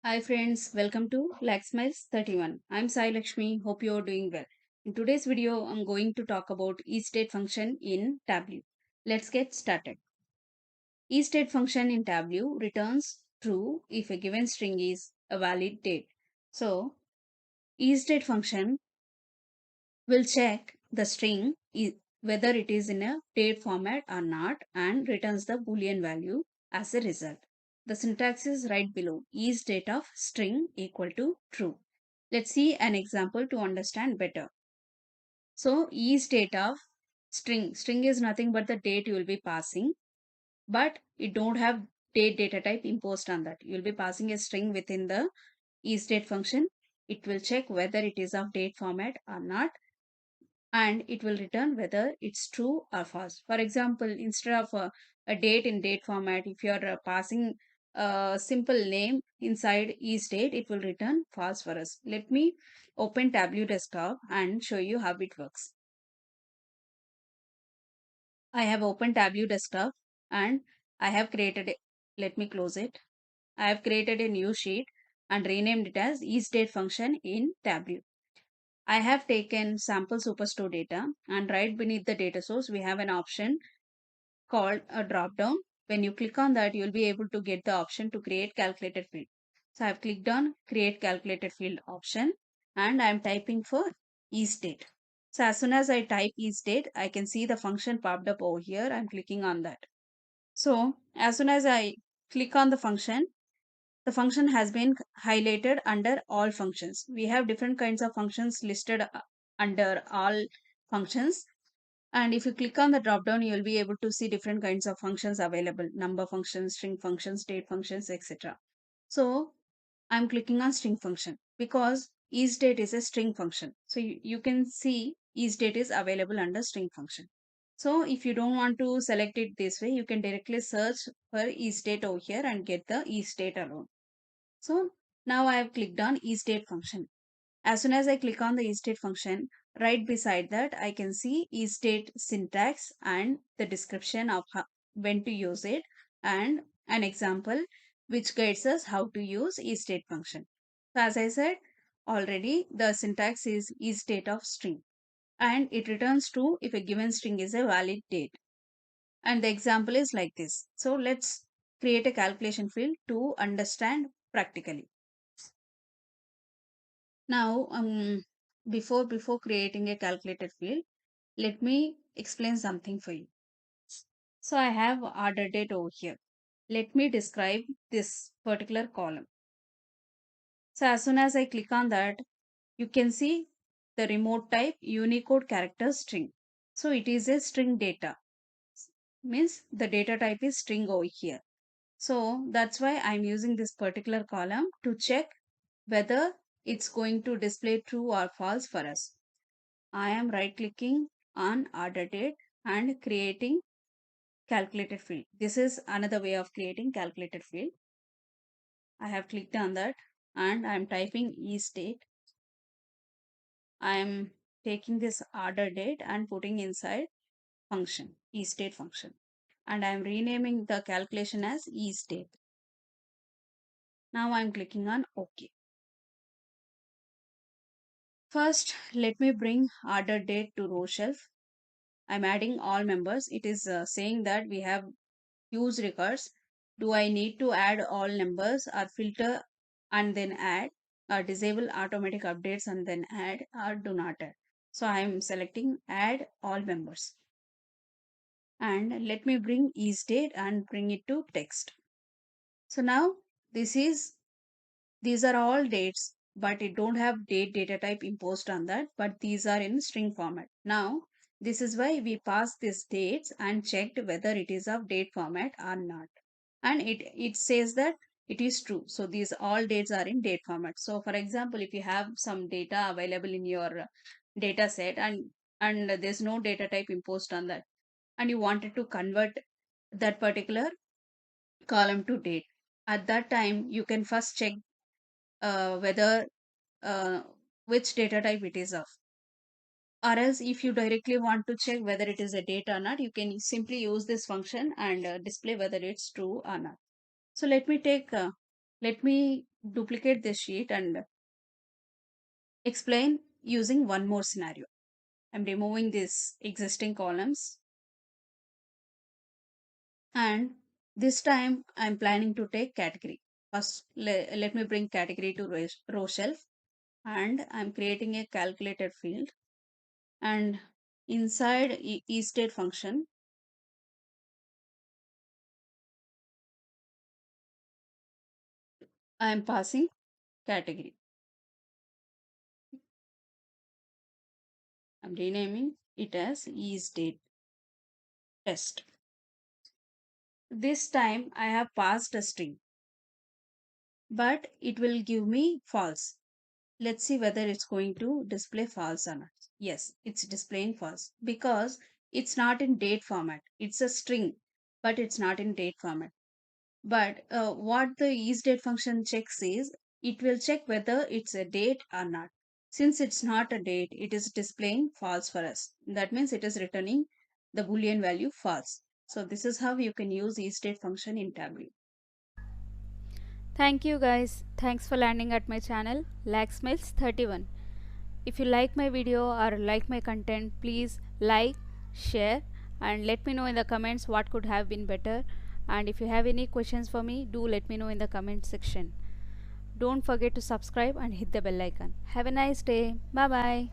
Hi friends, welcome to Laxmiles 31. I'm Sai Lakshmi, hope you're doing well. In today's video, I'm going to talk about ISDATE function in Tableau. Let's get started. ISDATE function in Tableau returns true if a given string is a valid date. So, ISDATE function will check the string whether it is in a date format or not and returns the boolean value as a result. The syntax is right below. Is date of string equal to true? Let's see an example to understand better. So is date of string is nothing but the date you will be passing, but it don't have date data type imposed on that. You will be passing a string within the isDate function. It will check whether it is of date format or not, and it will return whether it's true or false. For example, instead of a date in date format, if you are passing a simple name inside each date, it will return false for us. Let me open Tableau desktop and show you how it works. I have opened Tableau desktop and I have created it. Let me close it. I have created a new sheet and renamed it as isDate function in Tableau. I have taken sample superstore data, and right beneath the data source we have an option called a drop down. When you click on that, you'll be able to get the option to create calculated field. So I've clicked on create calculated field option and I'm typing for isDate. So as soon as I type isDate, I can see the function popped up over here. I'm clicking on that. So as soon as I click on the function has been highlighted under all functions. We have different kinds of functions listed under all functions. And if you click on the drop down, you will be able to see different kinds of functions available: number functions, string functions, date functions, etc. So I'm clicking on string function because isDate is a string function. So you can see isDate is available under string function. So if you don't want to select it this way, you can directly search for isDate over here and get the isDate alone. So now I have clicked on isDate function. As soon as I click on the isDate function, right beside that I can see isDate syntax and the description of when to use it and an example which guides us how to use isDate function. So as I said already, the syntax is isDate of string and it returns true if a given string is a valid date. And the example is like this. So let's create a calculation field to understand practically. Now, before creating a calculated field, let me explain something for you. So I have order date over here. Let me describe this particular column. So as soon as I click on that, you can see the remote type Unicode character string. So it is a string data. Means the data type is string over here. So that's why I'm using this particular column to check whether it's going to display true or false for us. I am right clicking on order date and creating calculated field. This is another way of creating calculated field. I have clicked on that and I am typing isDate. I am taking this order date and putting inside function, isDate function. And I am renaming the calculation as isDate. Now I am clicking on OK. First, let me bring order date to row shelf. I'm adding all members. It is saying that we have use records. Do I need to add all numbers or filter and then add, or disable automatic updates and then add, or do not add? So I am selecting add all members. And let me bring isDate and bring it to text. So now these are all dates, but it don't have date data type imposed on that, but these are in string format. Now this is why we passed these dates and checked whether it is of date format or not, and it says that it is true. So these all dates are in date format. So for example, if you have some data available in your data set and there's no data type imposed on that, and you wanted to convert that particular column to date, at that time you can first check whether uh, which data type it is of, or else if you directly want to check whether it is a date or not, you can simply use this function and display whether it's true or not. So let me duplicate this sheet and explain using one more scenario. I'm removing these existing columns, and this time I'm planning to take category. First, let me bring category to row shelf, and I'm creating a calculated field, and inside ISDATE function I'm passing category. I'm renaming it as ISDATE test. This time I have passed a string, but it will give me false. Let's see whether it's going to display false or not. Yes, it's displaying false because it's not in date format. It's a string, but it's not in date format. But what the isDate function checks is it will check whether it's a date or not. Since it's not a date, it is displaying false for us. That means it is returning the boolean value false. So this is how you can use isDate function in Tableau. Thank you guys. Thanks for landing at my channel Laxmails31. If you like my video or like my content, please like, share and let me know in the comments what could have been better. And if you have any questions for me, do let me know in the comment section. Don't forget to subscribe and hit the bell icon. Have a nice day. Bye bye.